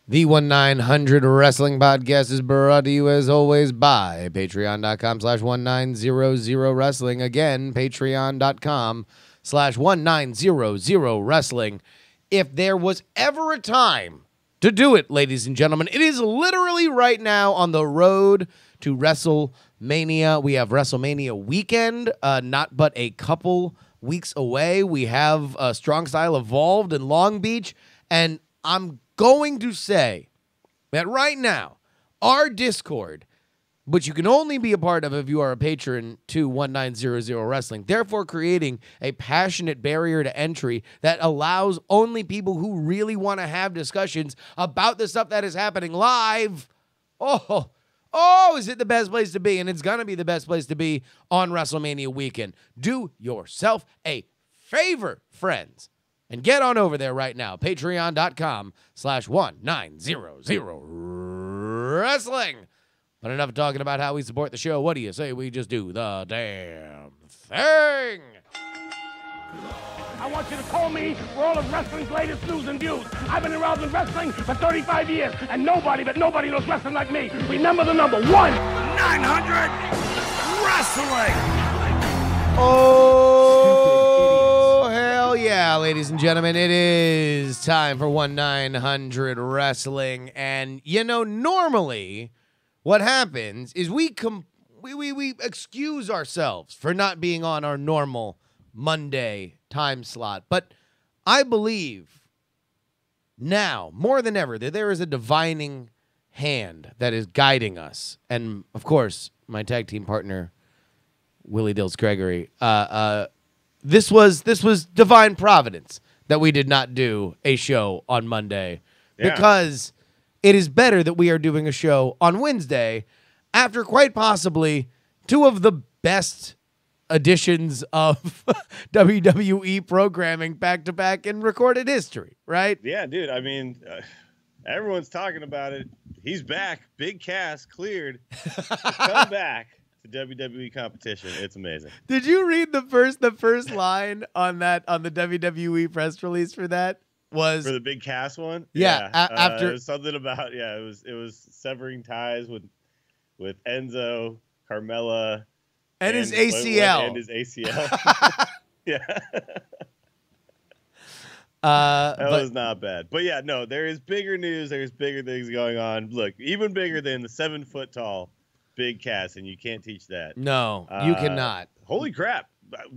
The 1900 Wrestling Podcast is brought to you, as always, by patreon.com/1900wrestling. Again, patreon.com/1900wrestling. If there was ever a time to do it, ladies and gentlemen, it is literally right now on the road to WrestleMania. We have WrestleMania weekend, not but a couple weeks away. We have Strong Style Evolved in Long Beach, and I'm going to say that right now, our Discord, which you can only be a part of if you are a patron to 1900 Wrestling, therefore creating a passionate barrier to entry that allows only people who really want to have discussions about the stuff that is happening live. Oh, is it the best place to be? And it's going to be the best place to be on WrestleMania weekend. Do yourself a favor, friends, and get on over there right now. Patreon.com/1900wrestling. But enough talking about how we support the show. What do you say we just do the damn thing? I want you to call me for all of wrestling's latest news and views. I've been around in wrestling for 35 years, and nobody knows wrestling like me. Remember the number 1-900 Wrestling. Oh, hell yeah, ladies and gentlemen. It is time for 1900 Wrestling. And, you know, normally what happens is we excuse ourselves for not being on our normal Monday time slot. But I believe now, more than ever, that there is a divining hand that is guiding us. And, of course, my tag team partner, Willie Dills Gregory, this was divine providence that we did not do a show on Monday, because it is better that we are doing a show on Wednesday after quite possibly two of the best editions of WWE programming back-to-back in recorded history, right? Yeah, dude. I mean, everyone's talking about it. He's back. Big Cass cleared to come back to WWE competition. It's amazing. Did you read the first line on the WWE press release for that? Was for the Big Cass one? Yeah. After it was something about it was severing ties with Enzo, Carmella, and his ACL. And his ACL. Yeah. That was not bad. But yeah, no, there is bigger news. There's bigger things going on. Look, even bigger than the 7-foot tall Big Cass, and you can't teach that. No, you cannot. Holy crap.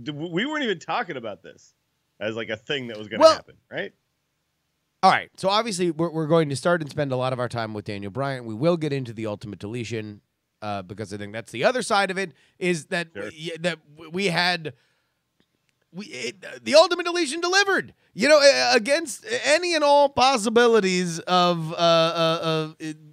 We weren't even talking about this as like a thing that was going to happen, right? All right. So obviously we're going to start and spend a lot of our time with Dan-iel Bry-an. We will get into the Ultimate Deletion because I think that's the other side of it, is that we had the Ultimate Deletion delivered, against any and all possibilities of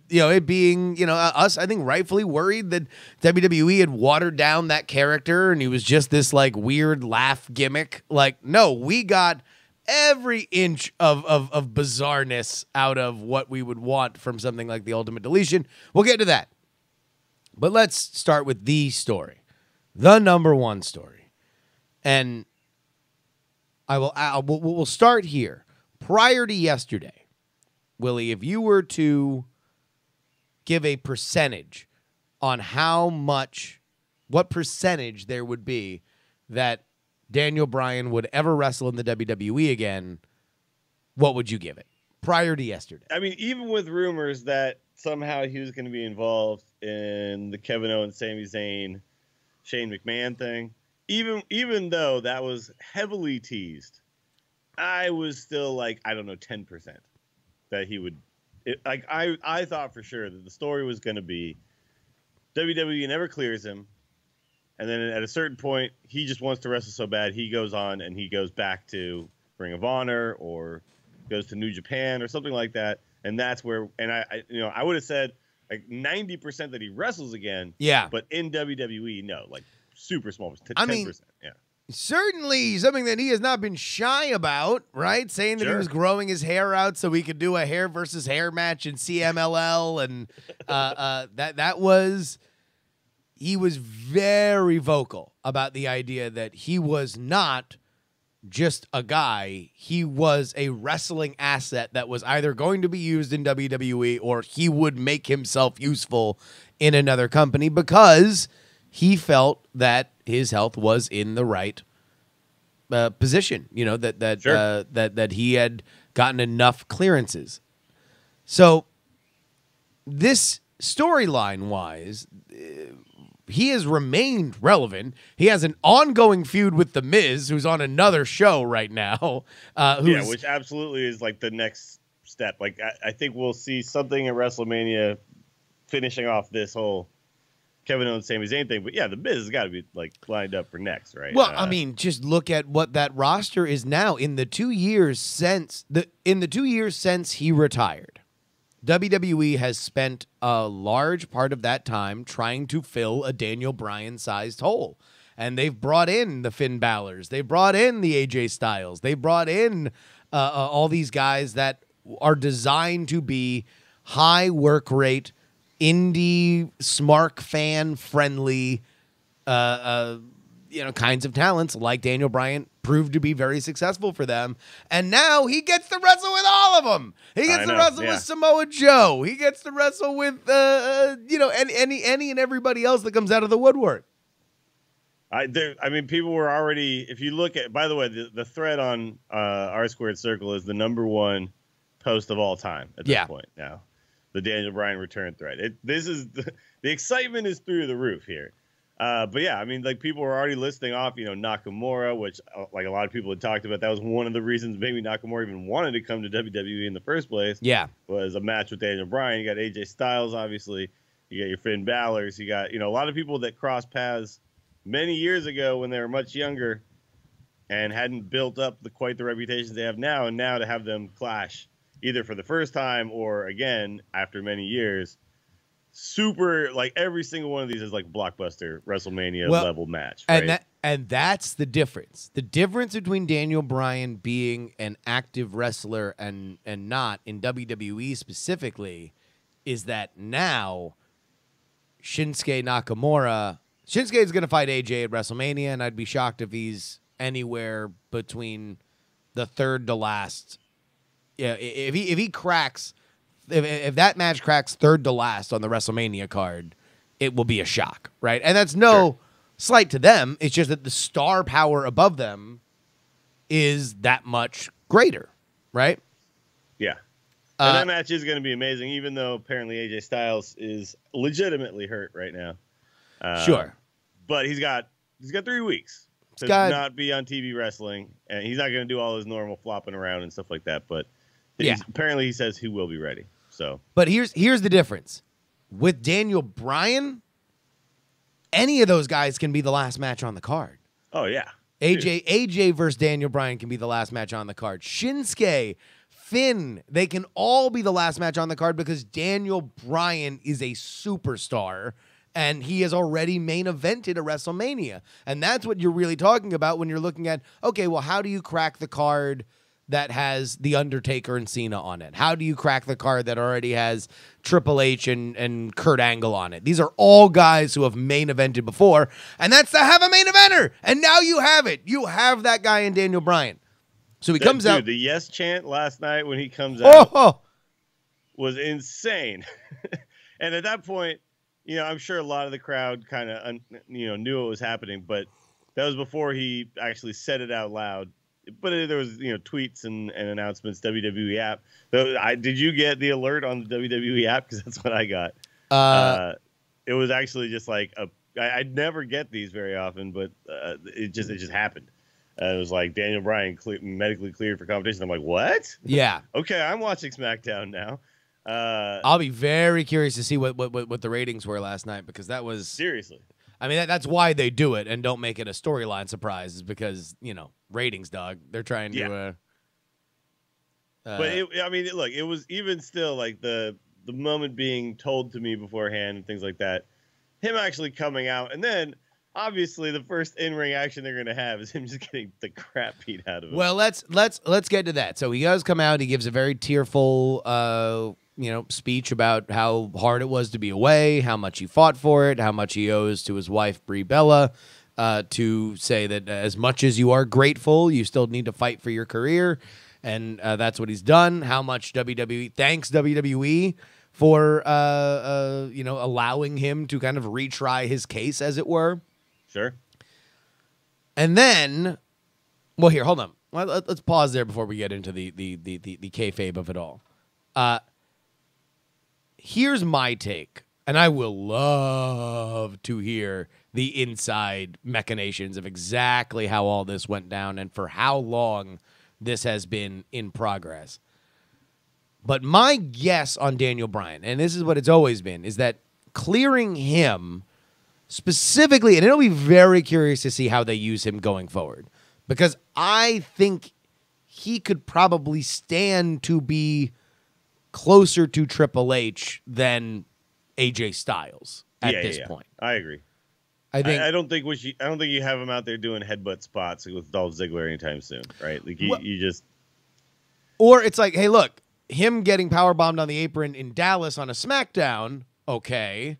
it being, us, I think, rightfully worried that WWE had watered down that character and he was just this like weird laugh gimmick. Like, no, we got every inch of bizarreness out of what we would want from something like the Ultimate Deletion. We'll get to that. But let's start with the story, the number one story. And we'll start here. Prior to yesterday, Willie, if you were to give a percentage on what percentage there would be that Dan-iel Bry-an would ever wrestle in the WWE again, what would you give it prior to yesterday? I mean, even with rumors that somehow he was going to be involved in the Kevin Owens, Sami Zayn, Shane McMahon thing, even though that was heavily teased, I was still like, I don't know, 10% that he would. I thought for sure that the story was going to be WWE never clears him. And then at a certain point, he just wants to wrestle so bad, he goes on and he goes back to Ring of Honor or goes to New Japan or something like that. And that's where, and I would have said like 90% that he wrestles again. Yeah. But in WWE, no, like super small, 10%. I mean, yeah. Certainly something that he has not been shy about, right? Saying that he was growing his hair out so he could do a hair versus hair match in CMLL. And he was very vocal about the idea that he was not just a guy. He was a wrestling asset that was either going to be used in WWE or he would make himself useful in another company because he felt that his health was in the right position. You know, that he had gotten enough clearances. So this storyline wise, he has remained relevant. He has an ongoing feud with The Miz, who's on another show right now. Which absolutely is like the next step. Like I think we'll see something at WrestleMania finishing off this whole Kevin Owens, Sami Zayn thing. But yeah, The Miz has got to be like lined up for next, right? Well, I mean, just look at what that roster is now. In the 2 years since he retired, WWE has spent a large part of that time trying to fill a Dan-iel Bry-an-sized hole. And they've brought in the Finn Balor's. They brought in the AJ Styles. They brought in all these guys that are designed to be high work rate, indie, smart, fan-friendly kinds of talents like Dan-iel Bry-an proved to be very successful for them. And now he gets to wrestle with all of them. He gets to wrestle with Samoa Joe. He gets to wrestle with, any and everybody else that comes out of the woodwork. People were already, if you look at, by the way, the thread on R Squared Circle is the #1 post of all time at this point now. The Dan-iel Bry-an return thread. The excitement is through the roof here. But yeah, I mean, like people were already listing off, Nakamura, which like a lot of people had talked about. That was one of the reasons maybe Nakamura even wanted to come to WWE in the first place. Yeah, was a match with Dan-iel Bry-an. You got AJ Styles, obviously. You got your Finn Balor's. You got a lot of people that crossed paths many years ago when they were much younger and hadn't built up quite the reputations they have now. And now to have them clash either for the first time or again after many years. Super, like every single one of these is like blockbuster WrestleMania level match, right? And that's the difference. The difference between Dan-iel Bry-an being an active wrestler and not in WWE specifically is that now Shinsuke Nakamura is going to fight AJ at WrestleMania, and I'd be shocked if he's anywhere between the third to last. Yeah, if he cracks. If that match cracks third to last on the WrestleMania card, it will be a shock, right? And that's no slight to them. It's just that the star power above them is that much greater, right? Yeah. And that match is going to be amazing, even though apparently AJ Styles is legitimately hurt right now. Sure. But he's got 3 weeks to not be on TV wrestling, and he's not going to do all his normal flopping around and stuff like that. But apparently he says he will be ready. So, but here's the difference. With Dan-iel Bry-an, any of those guys can be the last match on the card. Oh, yeah. AJ versus Dan-iel Bry-an can be the last match on the card. Shinsuke, Finn, they can all be the last match on the card because Dan-iel Bry-an is a superstar and he has already main evented a WrestleMania. And that's what you're really talking about when you're looking at, okay, well, how do you crack the card that has The Undertaker and Cena on it? How do you crack the card that already has Triple H and Kurt Angle on it? These are all guys who have main evented before, and that's to have a main eventer. And now you have it. You have that guy in Dan-iel Bry-an. So he comes out. The yes chant last night when he comes out was insane. And at that point, I'm sure a lot of the crowd kind of, knew what was happening, but that was before he actually said it out loud. But there was, tweets and announcements, WWE app. Did you get the alert on the WWE app? Because that's what I got. It was actually just like I'd never get these very often, but it just happened. It was like Dan-iel Bry-an medically cleared for competition. I'm like, what? Yeah. Okay, I'm watching SmackDown now. I'll be very curious to see what the ratings were last night because that was seriously. I mean, that's why they do it and don't make it a storyline surprise is because, ratings, dog. They're trying to. But look, it was even still like the moment being told to me beforehand and things like that. Him actually coming out, and then obviously the first in-ring action they're going to have is him just getting the crap beat out of him. Well, let's get to that. So he does come out. He gives a very tearful, speech about how hard it was to be away, how much he fought for it, how much he owes to his wife Brie Bella, to say that as much as you are grateful, you still need to fight for your career. And that's what he's done. How much WWE thanks WWE for allowing him to kind of retry his case, as it were. Sure. And then, well, here, hold on. Let's pause there before we get into the kayfabe of it all. Here's my take, and I will love to hear the inside machinations of exactly how all this went down and for how long this has been in progress. But my guess on Dan-iel Bry-an, and this is what it's always been, is that clearing him specifically, and it'll be very curious to see how they use him going forward, because I think he could probably stand to be closer to Triple H than AJ Styles at this point. I agree. I don't think you have him out there doing headbutt spots with Dolph Ziggler anytime soon, right? Like you just, or it's like, hey, look, him getting powerbombed on the apron in Dallas on a SmackDown, okay.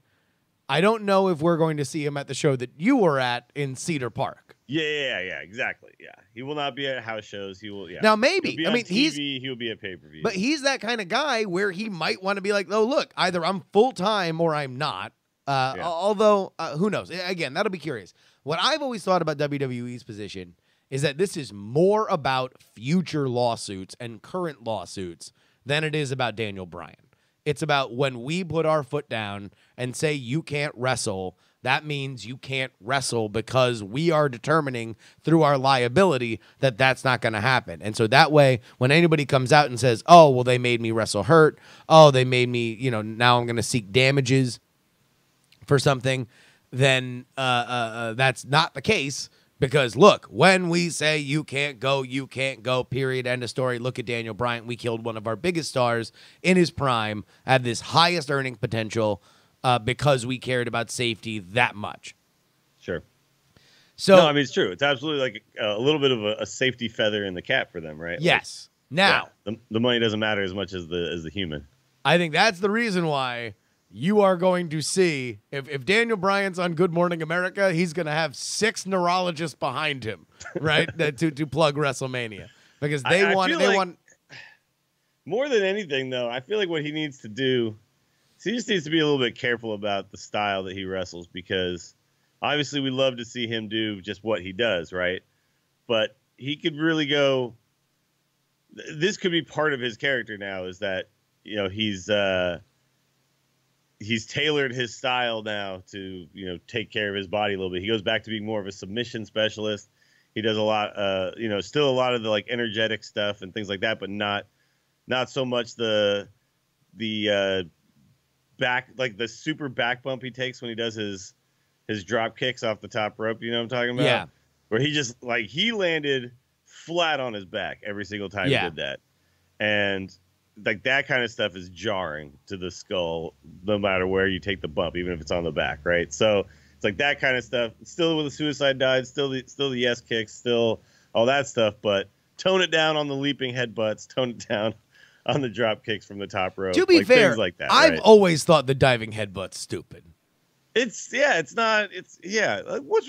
I don't know if we're going to see him at the show that you were at in Cedar Park. Yeah, exactly. Yeah, he will not be at house shows. He will. Yeah. Now maybe He'll be on TV, he'll be at pay-per-view. But he's that kind of guy where he might want to be like, oh, look, either I'm full time or I'm not. Although, who knows? Again, that'll be curious. What I've always thought about WWE's position is that this is more about future lawsuits and current lawsuits than it is about Dan-iel Bry-an. It's about when we put our foot down and say you can't wrestle, that means you can't wrestle because we are determining through our liability that that's not going to happen. And so that way, when anybody comes out and says, oh, well, they made me wrestle hurt. Oh, they made me, now I'm going to seek damages for something, then that's not the case. Because, look, when we say you can't go, period, end of story. Look at Dan-iel Bry-an. We killed one of our biggest stars in his prime, had this highest earning potential because we cared about safety that much. Sure. So, no, I mean, it's true. It's absolutely like a little bit of a safety feather in the cap for them, right? Yes. Like, now. The money doesn't matter as much as the human. I think that's the reason why you are going to see, if Dan-iel Bry-an's on Good Morning America, he's going to have 6 neurologists behind him, right, to plug WrestleMania. Because they want... More than anything, though, I feel like what he needs to do is he just needs to be a little bit careful about the style that he wrestles, because obviously we love to see him do just what he does, right? But he could really go... This could be part of his character now, is that, he's tailored his style now to, take care of his body a little bit. He goes back to being more of a submission specialist. He does a lot, still a lot of the like energetic stuff and things like that, but not so much the back, like the super back bump he takes when he does his drop kicks off the top rope. You know what I'm talking about? Yeah. Where he just he landed flat on his back every single time he did that. And like that kind of stuff is jarring to the skull, no matter where you take the bump, even if it's on the back, right? So it's like that kind of stuff. Still with the suicide dive, still the yes kicks, still all that stuff, but tone it down on the leaping headbutts, tone it down on the drop kicks from the top rope. To be fair, things like that, I've always thought the diving headbutt's stupid. What's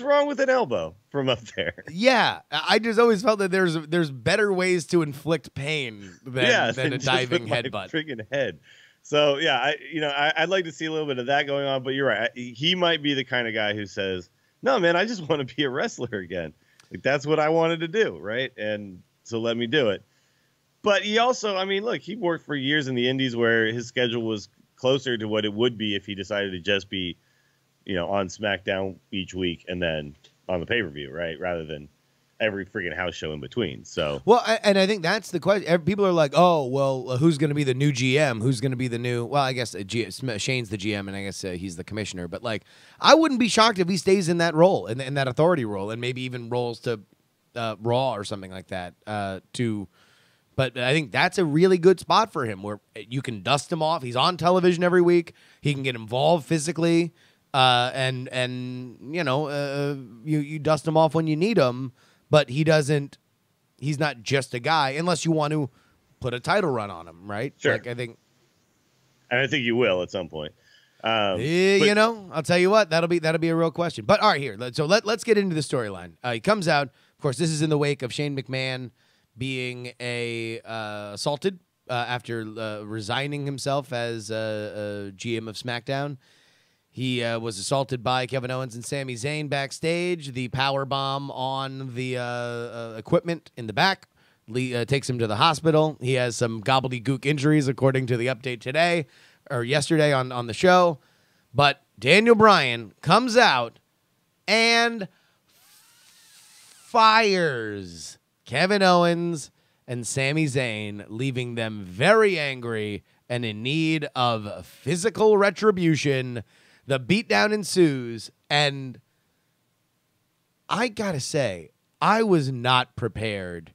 wrong with an elbow from up there? Yeah, I just always felt that there's better ways to inflict pain than a diving headbutt. Freaking head. So yeah, I'd like to see a little bit of that going on. But you're right, he might be the kind of guy who says, "No, man, I just want to be a wrestler again. Like that's what I wanted to do, right? And so let me do it." But he also, look, he worked for years in the Indies where his schedule was closer to what it would be if he decided to just be, on SmackDown each week and then on the pay-per-view, right? Rather than every freaking house show in between. So, well, and I think that's the question. People are like, oh, well, who's going to be the new GM? Who's going to be the new, well, I guess Shane's the GM and I guess he's the commissioner. But like, I wouldn't be shocked if he stays in that role, in that authority role, and maybe even rolls to Raw or something like that But I think that's a really good spot for him where you can dust him off. He's on television every week. He can get involved physically. You dust him off when you need him, but he's not just a guy unless you want to put a title run on him, right? Sure. Like, I think you will at some point. You know, I'll tell you what, that'll be a real question. But all right, here, let's get into the storyline. He comes out. Of course, this is in the wake of Shane McMahon being assaulted after resigning himself as a GM of SmackDown. He was assaulted by Kevin Owens and Sami Zayn backstage. The power bomb on the equipment in the back takes him to the hospital. He has some gobbledygook injuries, according to the update today or yesterday on the show. But Dan-iel Bry-an comes out and fires Kevin Owens and Sami Zayn, leaving them very angry and in need of physical retribution. The beatdown ensues, and I gotta say, I was not prepared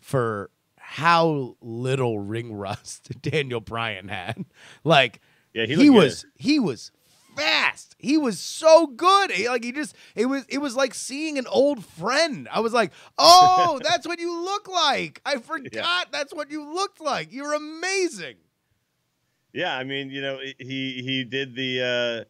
for how little ring rust Dan-iel Bry-an had. Like, yeah, he was fast. He was so good. It was like seeing an old friend. I was like, oh, that's what you look like. I forgot that's what you looked like. You're amazing. Yeah, I mean, you know, he did the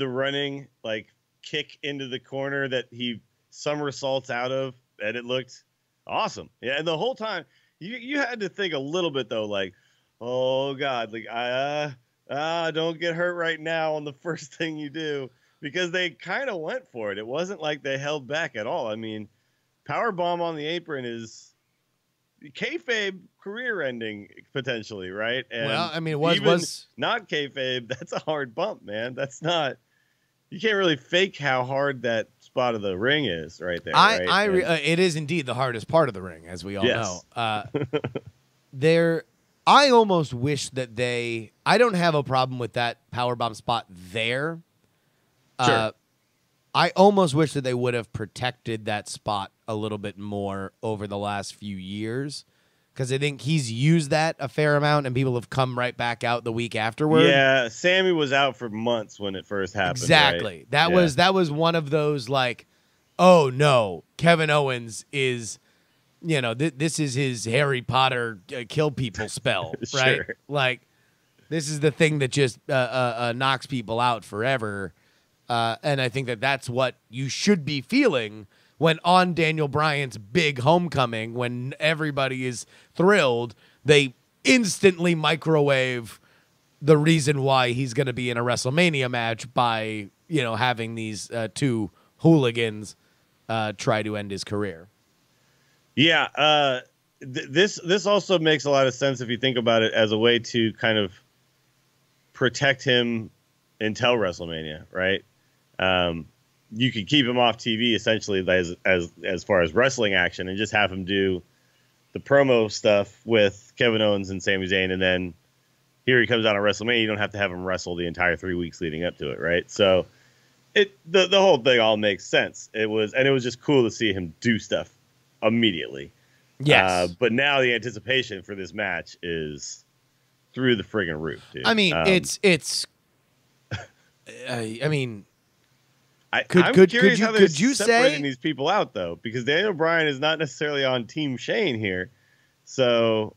running like kick into the corner that he somersaults out of, and it looked awesome. Yeah, and the whole time you had to think a little bit though, like, oh God, like don't get hurt right now on the first thing you do, because they kind of went for it. It wasn't like they held back at all. I mean, power bomb on the apron is kayfabe career ending potentially, right? And well, I mean, it was not kayfabe. That's a hard bump, man. That's not. You can't really fake how hard that spot of the ring is, right there. It is indeed the hardest part of the ring, as we all know. I almost wish that I don't have a problem with that powerbomb spot there. Sure. I almost wish that they would have protected that spot a little bit more over the last few years, because I think he's used that a fair amount, and people have come right back out the week afterward. Yeah, Sammy was out for months when it first happened. Exactly. Right? That was one of those, like, oh no, Kevin Owens is, you know, this is his Harry Potter kill people spell, right? Sure. Like, this is the thing that just knocks people out forever. And I think that that's what you should be feeling when on Dan-iel Bry-an's big homecoming, when everybody is thrilled, they instantly microwave the reason why he's going to be in a WrestleMania match by, you know, having these two hooligans try to end his career. Yeah, this also makes a lot of sense if you think about it as a way to kind of protect him until WrestleMania, right? You could keep him off TV essentially as far as wrestling action, and just have him do the promo stuff with Kevin Owens and Sami Zayn, and then here he comes out on WrestleMania. You don't have to have him wrestle the entire 3 weeks leading up to it, right? So the whole thing all makes sense. It was just cool to see him do stuff immediately. Yes. But now the anticipation for this match is through the friggin' roof, dude. I mean, I'm could curious how they're you separating say these people out, though, because Dan-iel Bry-an is not necessarily on Team Shane here. So,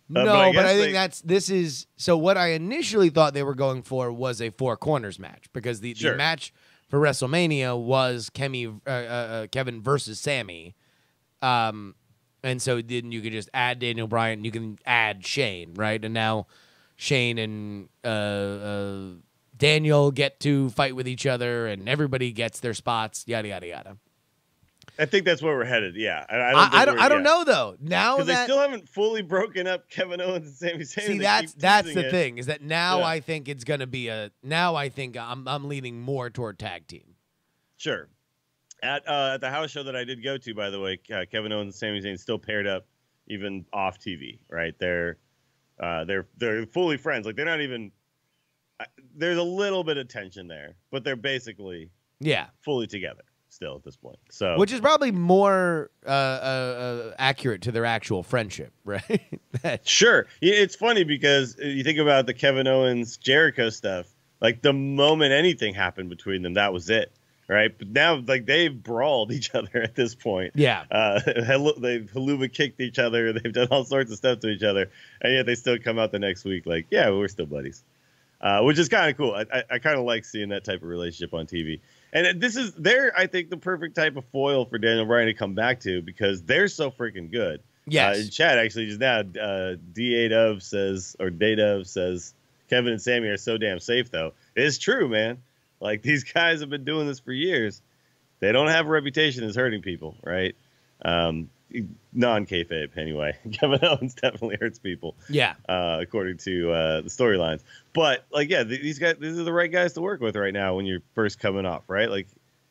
but I think this is so. What I initially thought they were going for was a four corners match, because the match for WrestleMania was Kevin versus Sammy, and so then you could just add Dan-iel Bry-an, you can add Shane, right? And now Shane and Daniel get to fight with each other, and everybody gets their spots, yada yada yada. I think that's where we're headed. Yeah, I don't know though. Now that they still haven't fully broken up Kevin Owens and Sami Zayn. See, that's the thing, is that now I think it's gonna be I'm leaning more toward tag team. Sure. At the house show that I did go to, by the way, Kevin Owens and Sami Zayn still paired up, even off TV. Right? They're fully friends. Like, they're not even. There's a little bit of tension there, but they're basically fully together still at this point. So, which is probably more accurate to their actual friendship, right? Sure. It's funny because you think about the Kevin Owens Jericho stuff. Like, the moment anything happened between them, that was it, right? But now, like, they've brawled each other at this point. Yeah. They've haluva kicked each other. They've done all sorts of stuff to each other, and yet they still come out the next week like, yeah, we're still buddies. which is kind of cool. I kind of like seeing that type of relationship on TV. And they're, I think, the perfect type of foil for Daniel Bryan to come back to because they're so freaking good. Yes. In chat, actually, just now, D8 says, Kevin and Sammy are so damn safe, though. It's true, man. Like, these guys have been doing this for years. They don't have a reputation as hurting people, right? Non-kayfabe, anyway. Kevin Owens definitely hurts people. Yeah. According to the storylines. But, like, yeah, these are the right guys to work with right now when you're first coming off, right? Like,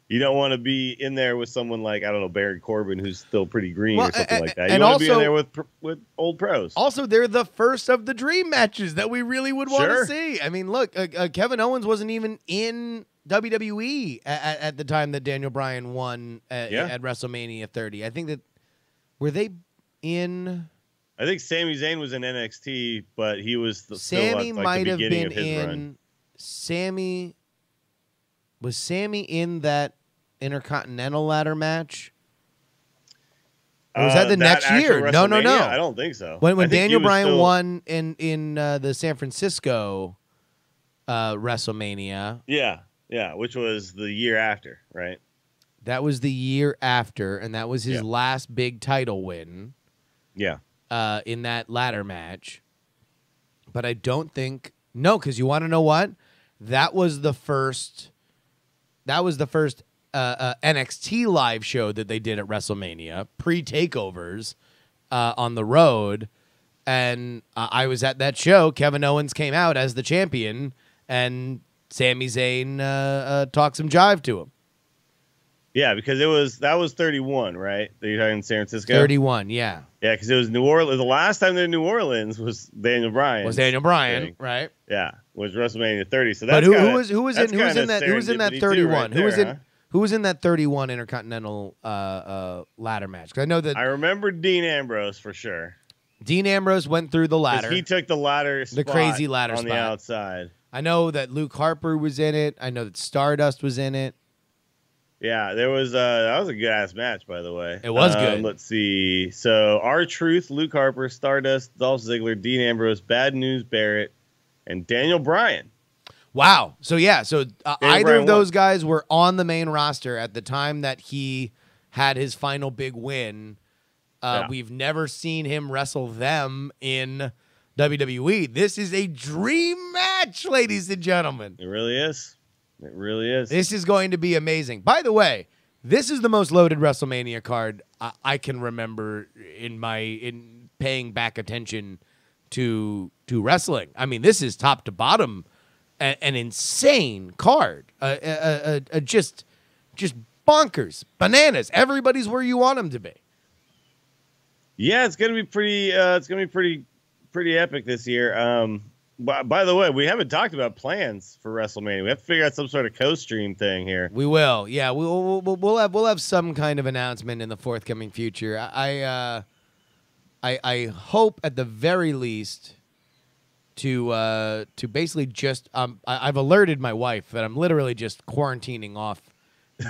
you don't want to be in there with someone like, I don't know, Baron Corbin, who's still pretty green or something like that. You want to be in there with old pros. Also, they're the first of the dream matches that we really would want to see. I mean, look, Kevin Owens wasn't even in WWE at the time that Daniel Bryan won at WrestleMania 30. I think that, were they in... I think Sami Zayn was in NXT, but he was Sammy still might the have beginning been of his in... run. Sammy... Was Sammy in that Intercontinental ladder match? Or was that the next year? No. I don't think so. When Daniel Bryan won in the San Francisco WrestleMania. Yeah, which was the year after, right? That was the year after, and that was his last big title win. Yeah. In that ladder match. But I don't think... No, because you want to know what? That was the first NXT live show that they did at WrestleMania, pre-takeovers on the road. And I was at that show. Kevin Owens came out as the champion, and Sami Zayn talked some jive to him. Yeah, because that was 31, right? That you're talking in San Francisco? 31, yeah. Yeah, because it was New Orleans. The last time they're in New Orleans was Daniel Bryan. Right? Yeah, was WrestleMania 30. So that's who was in that 31? Right who was in that 31 Intercontinental ladder match? 'Cause I know that I remember Dean Ambrose for sure. Dean Ambrose went through the ladder. He took the ladder, the crazy ladder on spot. the outside. I know that Luke Harper was in it. I know that Stardust was in it. Yeah, there was that was a good ass match, by the way. It was good. Let's see. So R-Truth, Luke Harper, Stardust, Dolph Ziggler, Dean Ambrose, Bad News Barrett, and Daniel Bryan. Wow. So either of those guys were on the main roster at the time that he had his final big win. We've never seen him wrestle them in WWE. This is a dream match, ladies and gentlemen. It really is. It really is. This is going to be amazing. By the way, this is the most loaded WrestleMania card I can remember in paying back attention to wrestling. I mean, this is top to bottom an insane card. Just bonkers, bananas. Everybody's where you want them to be. Yeah, it's gonna be pretty. It's gonna be pretty epic this year. By the way, we haven't talked about plans for WrestleMania. We have to figure out some sort of co-stream thing here. We will. Yeah, we'll have some kind of announcement in the forthcoming future. I hope at the very least to basically just I've alerted my wife that I'm literally just quarantining off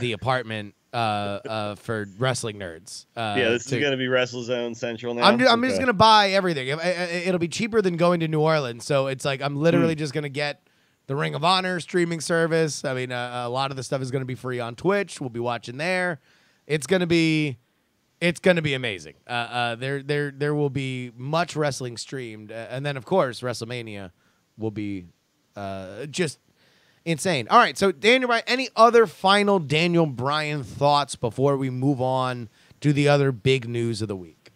the apartment for wrestling nerds. This is going to be WrestleZone Central now. I'm just going to buy everything. It'll be cheaper than going to New Orleans. So it's like I'm literally just going to get the Ring of Honor streaming service. I mean, a lot of the stuff is going to be free on Twitch. We'll be watching there. It's going to be amazing. There will be much wrestling streamed, and then of course WrestleMania will be just insane. All right, so Daniel Bryan, any other final Daniel Bryan thoughts before we move on to the other big news of the week?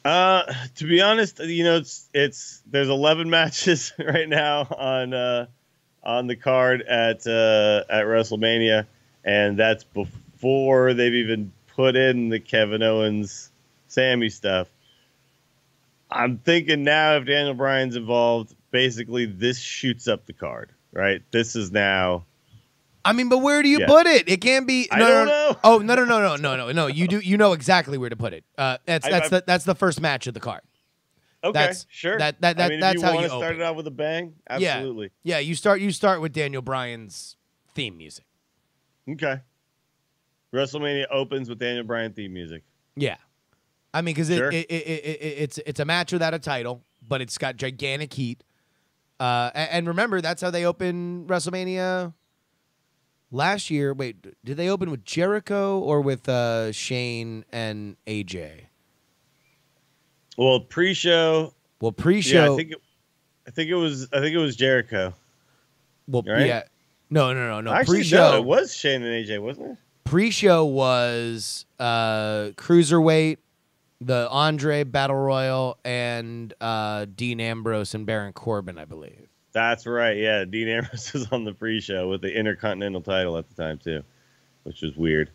To be honest, it's there's 11 matches right now on the card at WrestleMania, and that's before they've even put in the Kevin Owens Sammy stuff. I'm thinking now if Daniel Bryan's involved, basically this shoots up the card. Right, this is now. I mean, but where do you put it? It can't be. I don't know. Oh no! You do. You know exactly where to put it. That's the first match of the card. Okay, sure. That's if you how want you to start it out with a bang. Absolutely. Yeah. You start with Daniel Bryan's theme music. Okay. WrestleMania opens with Daniel Bryan theme music. Yeah, I mean, because Sure. it's a match without a title, but it's got gigantic heat. And remember, that's how they opened WrestleMania last year. Wait, did they open with Jericho or with Shane and AJ? Well, pre-show. Well, pre-show. Yeah, I think it was Jericho. Well, right? yeah. No. Actually, Pre-show. no, it was Shane and AJ, wasn't it? Pre-show was Cruiserweight, the Andre Battle Royal, and Dean Ambrose and Baron Corbin, I believe. That's right. Yeah, Dean Ambrose was on the pre-show with the Intercontinental title at the time too, which was weird.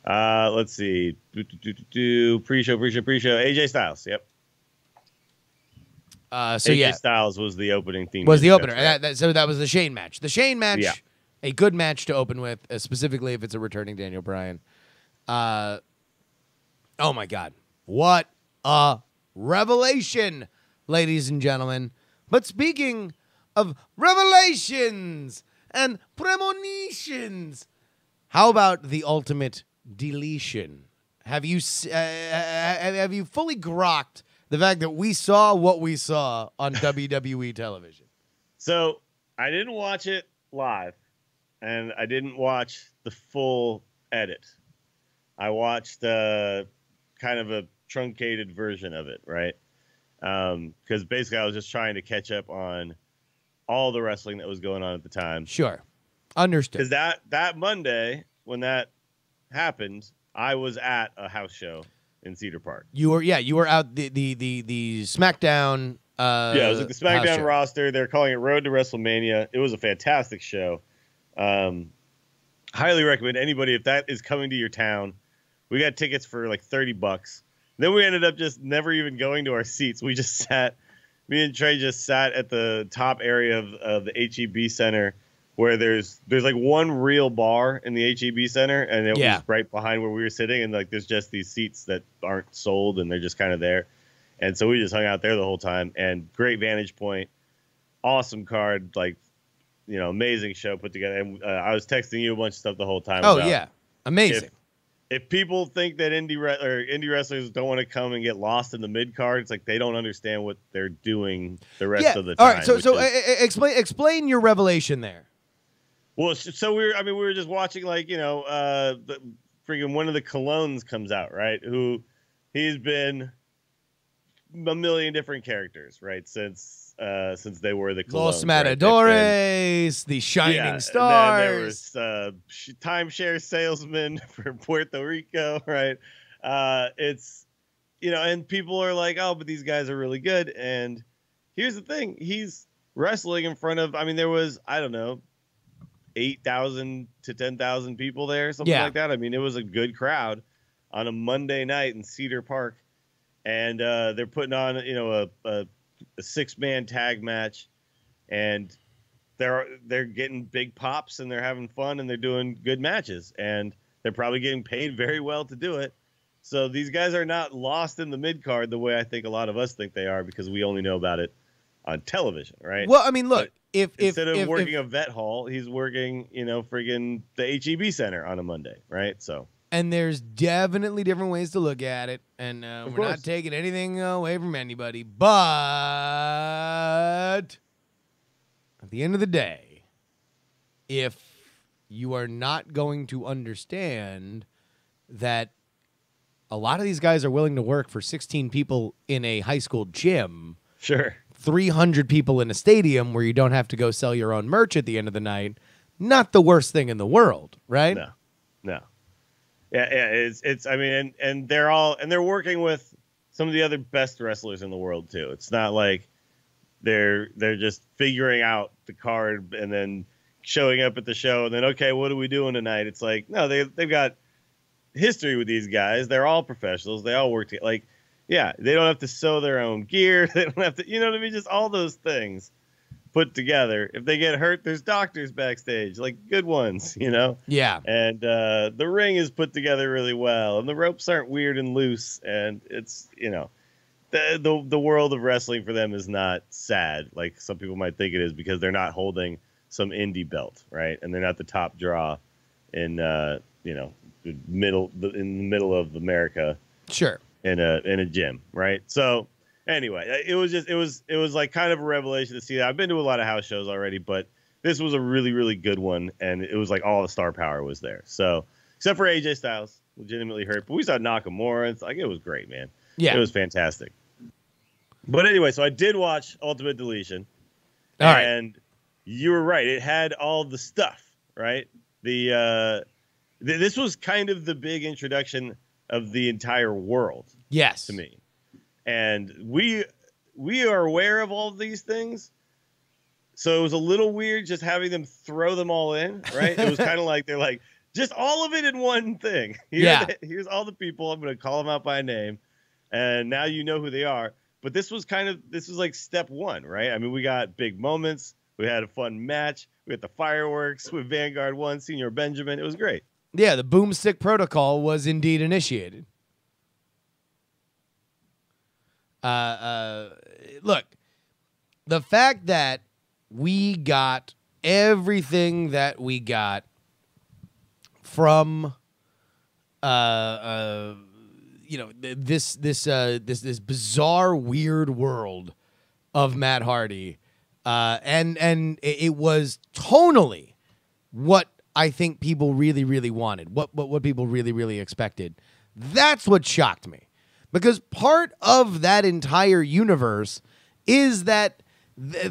Let's see. Pre-show. AJ Styles. Yep. AJ Styles was the opening theme. Was the opener. Right. So that was the Shane match. The Shane match, yeah. A good match to open with, specifically if it's a returning Dan-iel Bry-an. Oh, my God. What a revelation, ladies and gentlemen. But speaking of revelations and premonitions, how about the ultimate deletion? Have you fully grokked the fact that we saw what we saw on WWE television? So I didn't watch it live, and I didn't watch the full edit. I watched kind of a truncated version of it, right? Because basically I was just trying to catch up on all the wrestling that was going on at the time. Sure. Understood. Because that Monday, when that happened, I was at a house show in Cedar Park. You were out the SmackDown. Yeah, it was like the SmackDown roster. They're calling it Road to WrestleMania. It was a fantastic show. Highly recommend anybody if that is coming to your town. We got tickets for like $30. Then we ended up just never even going to our seats. We just sat. Me and Trey just sat at the top area of the HEB Center, where there's like one real bar in the HEB Center, and it was right behind where we were sitting, and like there's just these seats that aren't sold, and they're just kind of there. And so we just hung out there the whole time, and great vantage point, awesome card, like, you know, amazing show put together. And I was texting you a bunch of stuff the whole time. Oh yeah, amazing. If people think that indie wrestlers don't want to come and get lost in the mid card, it's like they don't understand what they're doing the rest of the time. All right, so explain your revelation there. Well, so we were just watching, like, you know, the freaking one of the Colognes comes out, right? He's been a million different characters, right? Since they were the Colognes, Los Matadores, the Shining Stars. And then there was timeshare salesman for Puerto Rico, right? It's, you know, and people are like, oh, but these guys are really good. And here's the thing: he's wrestling in front of, I mean, there was, I don't know, 8,000 to 10,000 people there, something like that. I mean, it was a good crowd on a Monday night in Cedar Park, and they're putting on, you know, a 6-man tag match, and they're getting big pops, and they're having fun, and they're doing good matches, and they're probably getting paid very well to do it. So these guys are not lost in the mid card the way I think a lot of us think they are, because we only know about it on television, right? Well, I mean, look, instead of working a vet hall, he's working, you know, friggin' the HEB Center on a Monday, right? So. And there's definitely different ways to look at it, and we're not taking anything away from anybody. But at the end of the day, if you are not going to understand that a lot of these guys are willing to work for 16 people in a high school gym, sure, 300 people in a stadium where you don't have to go sell your own merch at the end of the night, not the worst thing in the world, right? No. Yeah, it's. I mean, and they're working with some of the other best wrestlers in the world too. It's not like they're just figuring out the card and then showing up at the show and then, okay, what are we doing tonight? It's like, no, they've got history with these guys. They're all professionals. They all work together. Like, yeah, they don't have to sew their own gear. They don't have to, you know what I mean? Just all those things put together. If they get hurt, there's doctors backstage, like good ones, you know? Yeah. And the ring is put together really well, and the ropes aren't weird and loose, and it's, you know, the world of wrestling for them is not sad like some people might think it is, because they're not holding some indie belt, right? And they're not the top draw in you know, in the middle of America. Sure. In a gym, right? So Anyway, it was like kind of a revelation to see that. I've been to a lot of house shows already, but this was a really, really good one, and it was like all the star power was there. So, except for AJ Styles, legitimately hurt, but we saw Nakamura. It's like, it was great, man. Yeah, it was fantastic. But anyway, so I did watch Ultimate Deletion, and you were right. It had all the stuff, right? This was kind of the big introduction of the entire world. Yes, to me. And we are aware of all of these things, so it was a little weird just having them throw them all in, right? It was kind of like they're like, just all of it in one thing. Here's all the people. I'm going to call them out by name, and now you know who they are. But this was like step one, right? I mean, we got big moments. We had a fun match. We had the fireworks with Vanguard 1, Senior Benjamin. It was great. Yeah, the boomstick protocol was indeed initiated. Look, the fact that we got everything that we got from, this bizarre, weird world of Matt Hardy, and it was tonally what I think people really, really wanted, what people really, really expected. That's what shocked me. Because part of that entire universe is that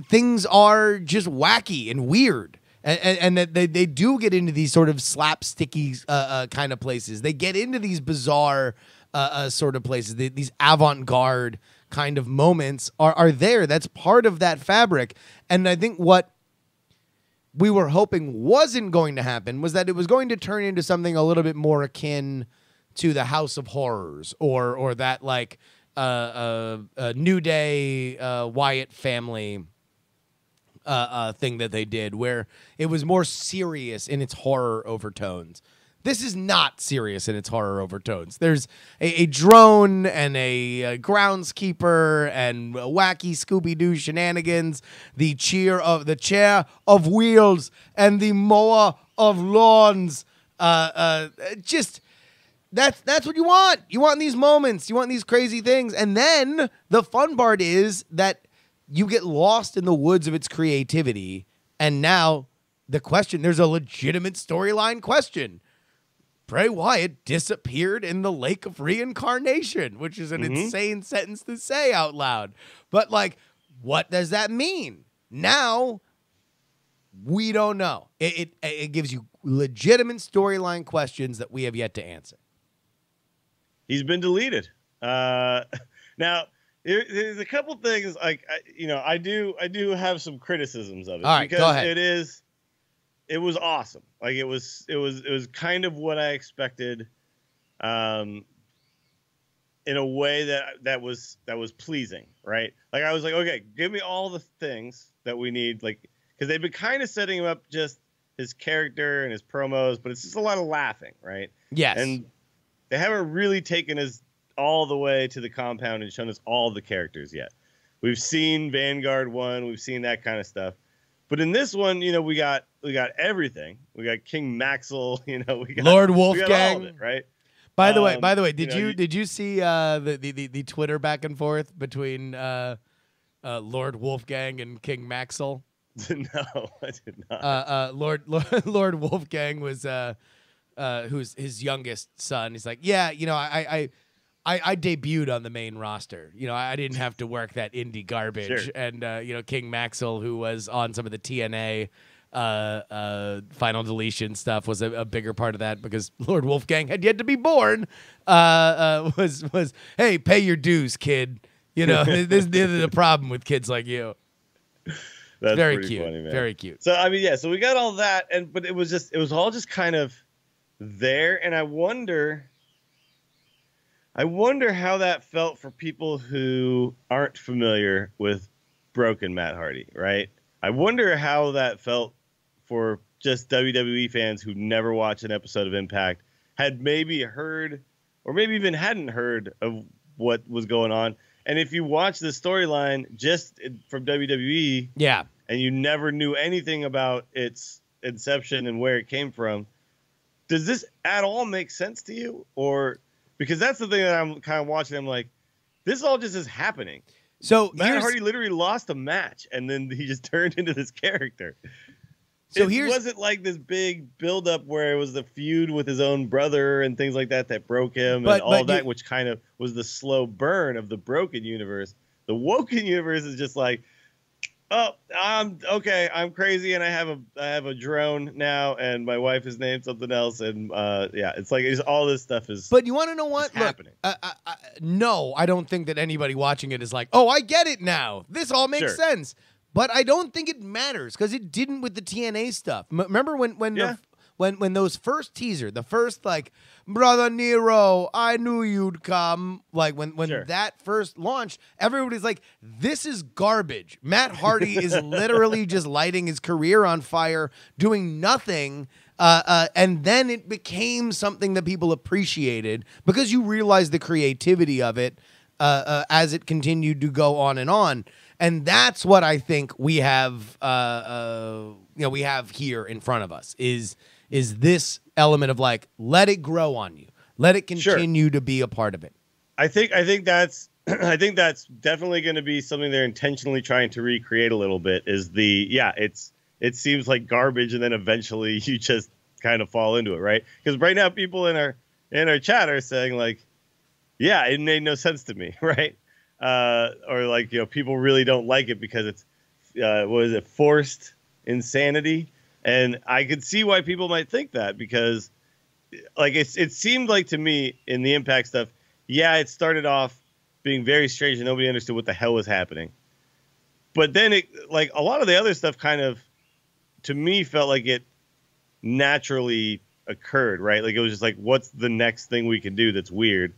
things are just wacky and weird. And that they do get into these sort of slapsticky kind of places. They get into these bizarre sort of places. These avant-garde kind of moments are there. That's part of that fabric. And I think what we were hoping wasn't going to happen was that it was going to turn into something a little bit more akin to the House of Horrors or that like New Day Wyatt family thing that they did, where it was more serious in its horror overtones. This is not serious in its horror overtones. There's a drone and a groundskeeper and wacky Scooby-Doo shenanigans, the chair of wheels and the mower of lawns. Just that's what you want. You want these moments. You want these crazy things. And then the fun part is that you get lost in the woods of its creativity. And now there's a legitimate storyline question. Bray Wyatt disappeared in the lake of reincarnation, which is an insane sentence to say out loud. But like, what does that mean? Now we don't know. It gives you legitimate storyline questions that we have yet to answer. He's been deleted. Now, there's a couple things like I do have some criticisms of it. All right, because go ahead. It was awesome. Like it was kind of what I expected, in a way that was pleasing, right? Like I was like, okay, give me all the things that we need, like, because they've been kind of setting him up just his character and his promos, but it's just a lot of laughing, right? Yes. And they haven't really taken us all the way to the compound and shown us all the characters yet. We've seen Vanguard 1, we've seen that kind of stuff. But in this one, we got everything. We got King Maxwell, we got Lord Wolfgang, we got all of it, right? By the way, did you see the Twitter back and forth between Lord Wolfgang and King Maxwell? No, I did not. Lord Wolfgang was who's his youngest son. He's like, yeah, I debuted on the main roster. I didn't have to work that indie garbage. Sure. And King Maxwell, who was on some of the TNA Final Deletion stuff, was a bigger part of that because Lord Wolfgang had yet to be born. Was hey, pay your dues, kid. This is the problem with kids like you. That's very pretty cute. funny, man. Very cute. So I mean, yeah. So we got all that, but it was all just kind of there, and I wonder how that felt for people who aren't familiar with Broken Matt Hardy, right? I wonder how that felt for just WWE fans who never watched an episode of Impact, had maybe heard or maybe even hadn't heard of what was going on. And if you watch the storyline just from WWE, yeah, and you never knew anything about its inception and where it came from, does this at all make sense to you? Or because that's the thing that I'm kind of watching, I'm like, this all just is happening. So Matt Hardy literally lost a match, and then he just turned into this character. So it wasn't like this big buildup where it was the feud with his own brother and things like that broke him, and all that, which kind of was the slow burn of the broken universe. The woken universe is just like, oh, I'm okay. I'm crazy, and I have a drone now, and my wife is named something else, and it's like all this stuff is. But you want to know what? Look, happening? No, I don't think that anybody watching it is like, oh, I get it now. This all makes sense. But I don't think it matters because it didn't with the TNA stuff. Remember when those first teaser, the first like, Brother Nero, I knew you'd come. Like when that first launched, everybody's like, this is garbage. Matt Hardy is literally just lighting his career on fire, doing nothing. And then it became something that people appreciated because you realize the creativity of it as it continued to go on and on. And that's what I think we have, we have here in front of us is this element of like, let it grow on you, let it continue to be a part of it. I think that's definitely going to be something they're intentionally trying to recreate a little bit. Is it seems like garbage, and then eventually you just kind of fall into it, right? Because right now people in our chat are saying like, yeah, it made no sense to me, right? Or like, people really don't like it because it's forced insanity, and I could see why people might think that, because like it seemed like to me in the Impact stuff, it started off being very strange and nobody understood what the hell was happening, but then it, like a lot of the other stuff, kind of to me felt like it naturally occurred, right? Like it was just like, what's the next thing we can do that's weird,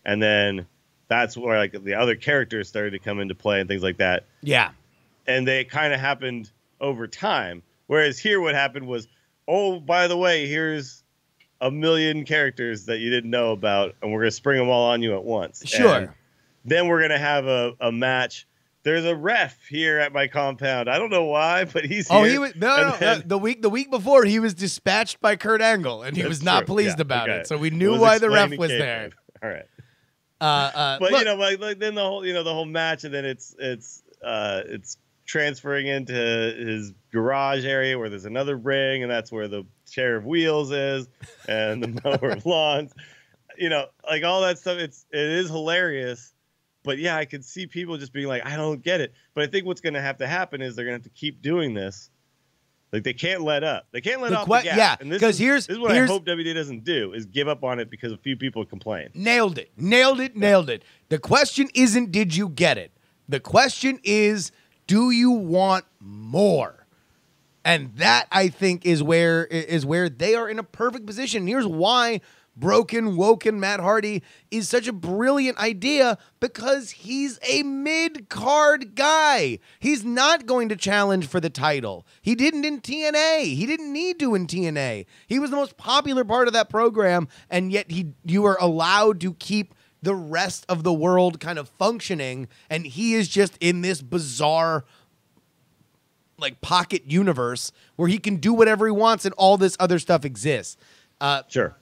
and then that's where like the other characters started to come into play and things like that. Yeah. And they kind of happened over time. Whereas here what happened was, oh, by the way, here's a million characters that you didn't know about, and we're going to spring them all on you at once. Sure. And then we're going to have a match. There's a ref here at my compound. I don't know why, but he's here. Oh, he was the week before he was dispatched by Kurt Angle, and he was not pleased about it. So we knew why the ref was there. All right. But look, like then the whole match, and then it's transferring into his garage area where there's another ring, and that's where the chair of wheels is, and the mower of lawns. Like all that stuff. It is hilarious, but yeah, I could see people just being like, I don't get it. But I think what's going to have to happen is they're going to have to keep doing this. Like they can't let up. They can't let off the gas. Yeah, because this is what I hope WWE doesn't do, is give up on it because a few people complain. Nailed it. The question isn't, did you get it? The question is, do you want more? And that, I think, is where they are in a perfect position. Here's why broken, woken Matt Hardy is such a brilliant idea, because he's a mid-card guy. He's not going to challenge for the title. He didn't in TNA. He didn't need to in TNA. He was the most popular part of that program, and yet you were allowed to keep the rest of the world kind of functioning, and he is just in this bizarre like pocket universe where he can do whatever he wants and all this other stuff exists. Sure.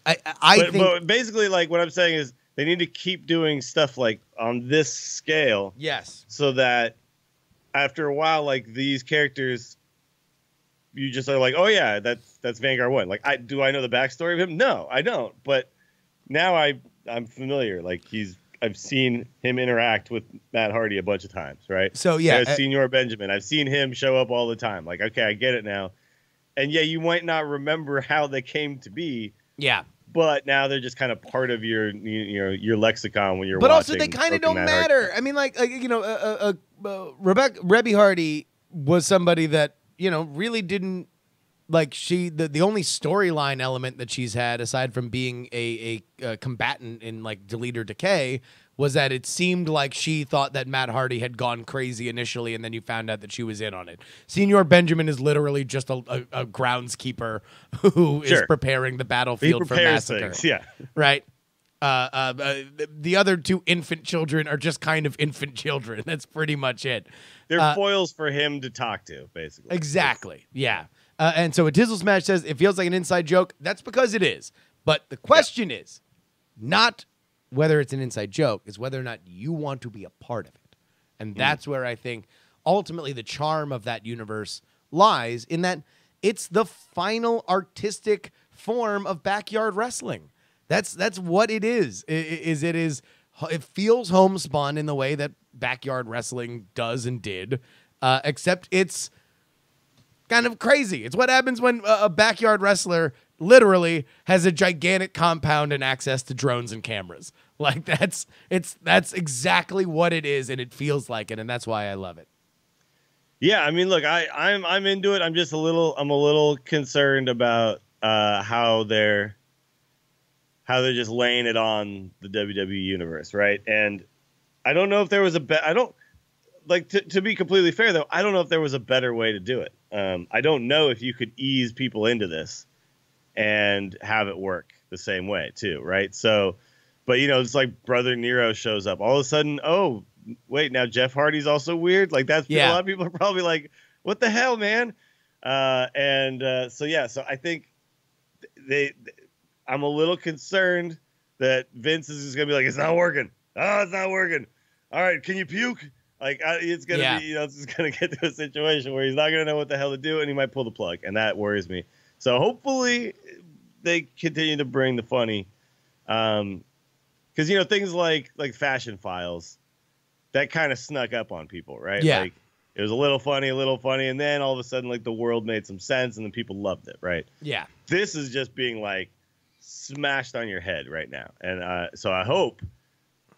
I think, but basically, like what I'm saying is they need to keep doing stuff like on this scale. Yes. So that after a while, like these characters, you just are like, oh yeah, that's Vanguard 1. Like, do I know the backstory of him? No, I don't. But now I'm familiar. Like I've seen him interact with Matt Hardy a bunch of times, right? So yeah, Senor Benjamin. I've seen him show up all the time. Like, okay, I get it now. And yeah, you might not remember how they came to be. Yeah. But now they're just kind of part of your lexicon when you're but watching. But also they kind of don't matter. I mean, Rebby Hardy was somebody that, really didn't, like, the only storyline element that she's had, aside from being a combatant in, like, Delete or Decay, was that it seemed like she thought that Matt Hardy had gone crazy initially, and then you found out that she was in on it. Senor Benjamin is literally just a groundskeeper who is preparing the battlefield for massacre. Things, yeah. Right? The other two infant children are just kind of infant children. That's pretty much it. They're foils for him to talk to, basically. Exactly. Yeah. And so a Tizzle Smash says, it feels like an inside joke. That's because it is. But the question is not whether it's an inside joke, is whether or not you want to be a part of it. And that's where I think ultimately the charm of that universe lies, in that it's the final artistic form of backyard wrestling. That's what it is. It feels homespun in the way that backyard wrestling does and did, except it's kind of crazy. It's what happens when a backyard wrestler literally has a gigantic compound and access to drones and cameras. Like that's exactly what it is, and it feels like it, and that's why I love it. Yeah, I mean, look, I'm into it. I'm a little concerned about how they're just laying it on the WWE universe, right? And I don't know if there was to be completely fair though, I don't know if there was a better way to do it. I don't know if you could ease people into this and have it work the same way too, right? So, but it's like Brother Nero shows up all of a sudden. Oh, wait, now Jeff Hardy's also weird. Like a lot of people are probably like, what the hell, man? So I think I'm a little concerned that Vince is just gonna be like, it's not working. Oh, it's not working. All right, can you puke? Like it's gonna be, it's just gonna get to a situation where he's not gonna know what the hell to do, and he might pull the plug, and that worries me. So hopefully they continue to bring the funny, because things like Fashion Files, that kind of snuck up on people, right? Yeah. Like it was a little funny, and then all of a sudden, like the world made some sense, and then people loved it, right? Yeah. This is just being like smashed on your head right now, and so I hope.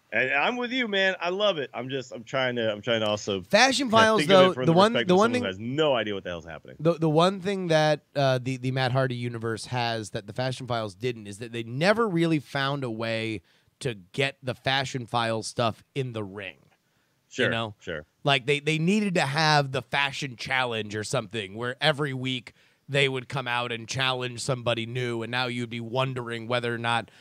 And I'm with you, man. I love it. I'm trying to also Fashion Files, though. The one thing who has no idea what the hell's happening. The one thing that the Matt Hardy universe has that the Fashion Files didn't is that they never really found a way to get the Fashion Files stuff in the ring. Sure, sure. Like they needed to have the fashion challenge or something where every week they would come out and challenge somebody new, and now you'd be wondering whether or not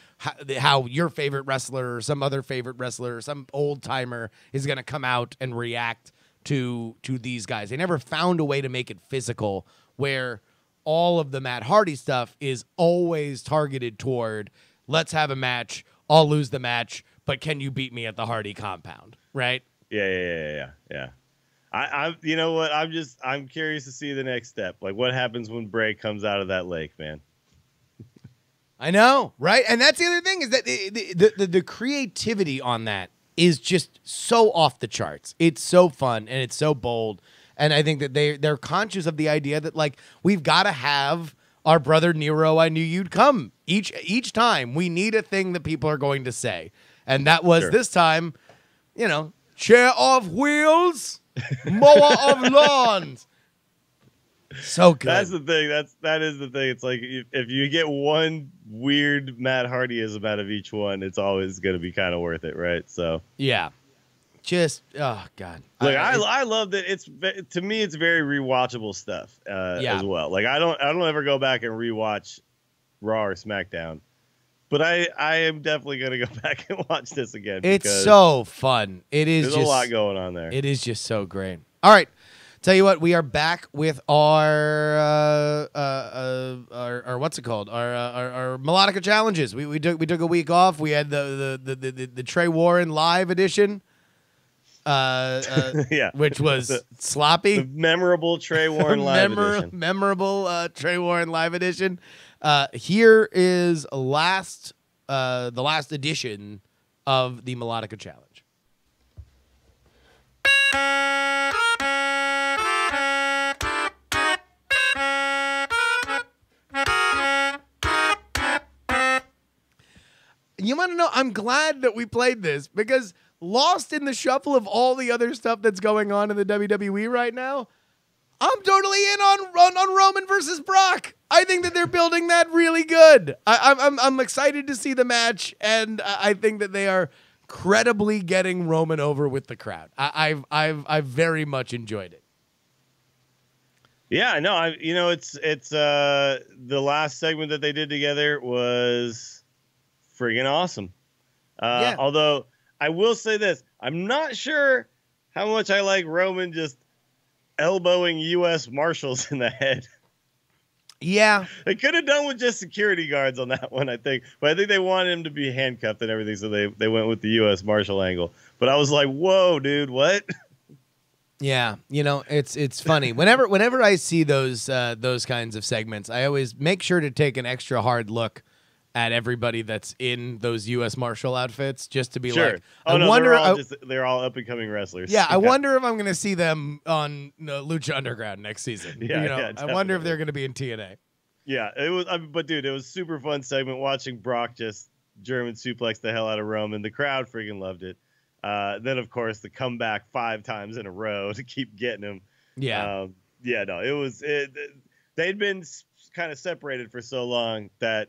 how your favorite wrestler or some other favorite wrestler or some old timer is going to come out and react to these guys. They never found a way to make it physical, where all of the Matt Hardy stuff is always targeted toward, let's have a match, I'll lose the match, but can you beat me at the Hardy compound, right? Yeah. You know what? I'm curious to see the next step. Like, what happens when Bray comes out of that lake, man? I know, right? And that's the other thing, is that the creativity on that is just so off the charts. It's so fun and it's so bold. And I think that they're conscious of the idea that, like, we've got to have our Brother Nero, I knew you'd come each time. We need a thing that people are going to say. And that was this time, chair of wheels, mower of lawns. So good. That's the thing. That is the thing. It's like if you get one weird Matt Hardyism out of each one, it's always going to be kind of worth it, right? So yeah, just oh god. Look, I love that. To me, it's very rewatchable stuff as well. Like I don't ever go back and rewatch Raw or SmackDown, but I am definitely going to go back and watch this again. It's so fun. There's a lot going on there. It is just so great. All right. Tell you what, we are back with our what's it called? Our Melodica challenges. We took a week off. We had the Trey Warren live edition, which was sloppy. The memorable Trey Warren live edition. Memorable Trey Warren live edition. Here is the last edition of the Melodica challenge. You want to know, I'm glad that we played this, because lost in the shuffle of all the other stuff that's going on in the WWE right now, I'm totally in on Roman versus Brock. I think that they're building that really good. I'm excited to see the match, and I think that they are credibly getting Roman over with the crowd. I've very much enjoyed it. Yeah, no, it's the last segment that they did together was friggin' awesome. Although I will say this, I'm not sure how much I like Roman just elbowing U.S. Marshals in the head. Yeah. They could have done with just security guards on that one, I think. But I think they wanted him to be handcuffed and everything, so they went with the U.S. Marshal angle. But I was like, whoa, dude, what? Yeah, it's funny. Whenever I see those kinds of segments, I always make sure to take an extra hard look at everybody that's in those U.S. Marshal outfits, just to be like, they're all up and coming wrestlers. Yeah, I wonder if I'm going to see them on Lucha Underground next season. Yeah, I wonder if they're going to be in TNA. Yeah, it was. But dude, it was super fun segment watching Brock just German suplex the hell out of Roman. The crowd freaking loved it. Then of course the comeback 5 times in a row to keep getting him. Yeah, no, it was. They'd been kind of separated for so long that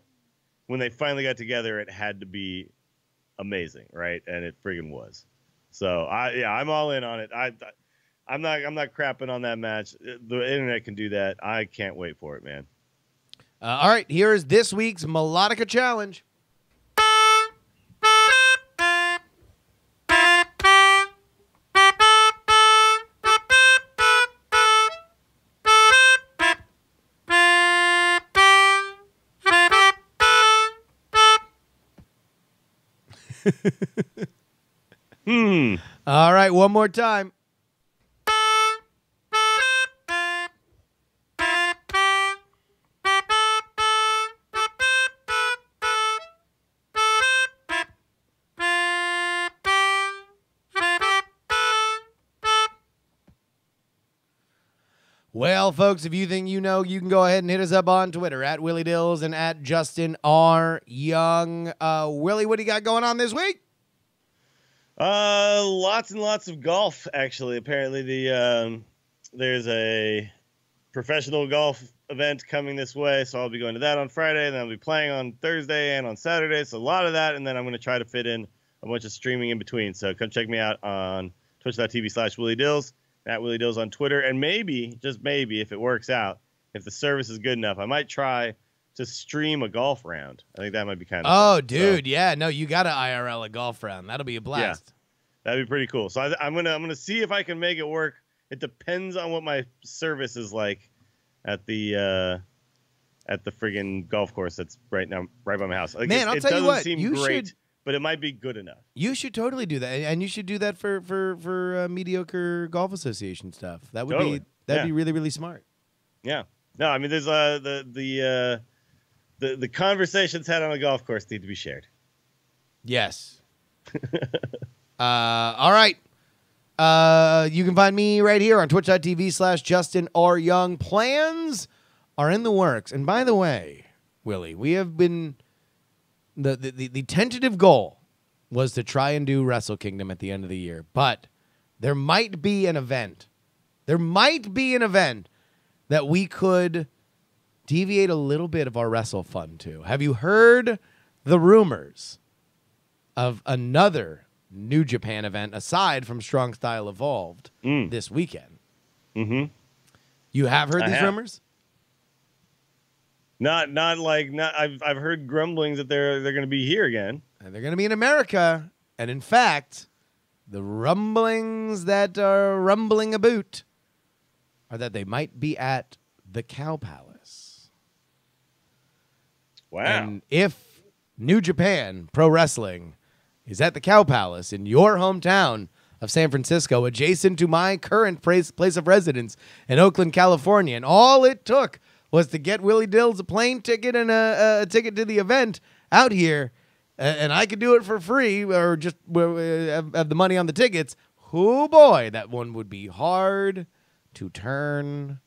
when they finally got together, it had to be amazing, right? And it friggin' was. So I'm all in on it. I'm not crapping on that match. The internet can do that. I can't wait for it, man. All right, here is this week's Melodica Challenge. All right, one more time. Well, folks, if you think you know, you can go ahead and hit us up on Twitter at Willie Dills and at Justin R. Young. Willie, what do you got going on this week? Lots and lots of golf, actually. Apparently, there's a professional golf event coming this way, so I'll be going to that on Friday, and then I'll be playing on Thursday and on Saturday. So a lot of that, and then I'm going to try to fit in a bunch of streaming in between. So come check me out on twitch.tv/Willie Dills. At Willie Dills on Twitter, and maybe, just maybe, if it works out, if the service is good enough, I might try to stream a golf round. I think that might be kind of fun. Dude, so, yeah, no, you got to IRL a golf round. That'll be a blast. Yeah, that'd be pretty cool. So I'm gonna see if I can make it work. It depends on what my service is like at the friggin' golf course that's right by my house. Like, Man, I'll tell you what, you great, should. But it might be good enough. You should totally do that, and you should do that for mediocre golf association stuff. That would be really, really smart. Yeah. No, I mean, there's the conversations had on a golf course need to be shared. Yes. All right. You can find me right here on twitch.tv/Justin R. Young. Plans are in the works, and by the way, Willie, we have been. The tentative goal was to try and do Wrestle Kingdom at the end of the year, but there might be an event. There might be an event that we could deviate a little bit of our Wrestle Fun to. Have you heard the rumors of another New Japan event aside from Strong Style Evolved this weekend? Mm-hmm. You have heard these rumors? Not. I've heard grumblings that they're going to be here again, and they're going to be in America. And in fact, the rumblings that are rumbling about are that they might be at the Cow Palace. Wow! And if New Japan Pro Wrestling is at the Cow Palace in your hometown of San Francisco, adjacent to my current place of residence in Oakland, California, and all it took was to get Willie Dills a plane ticket and a ticket to the event out here, and I could do it for free or just have the money on the tickets. Oh, boy, that one would be hard to turn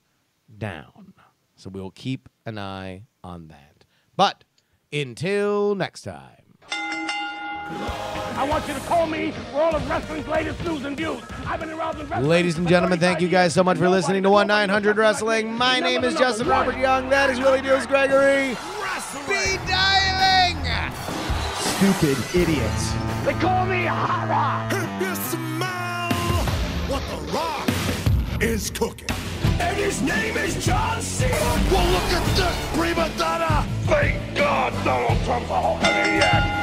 down. So we'll keep an eye on that. But until next time. I want you to call me for all of wrestling's latest news and views. I've been around in wrestling. Ladies and gentlemen, thank you guys so much for listening to 1-900 Wrestling. My name is Justin Robert Young. That is Willie Dills Gregory. Be dialing! Stupid idiots. They call me Hara. If you smell what the Rock is cooking. And his name is John Cena. Well, look at this, prima donna. Thank God Donald Trump's a maniac.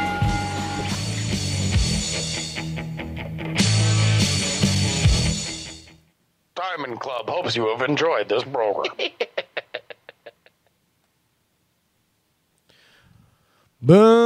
Diamond Club hopes you have enjoyed this program. Boom.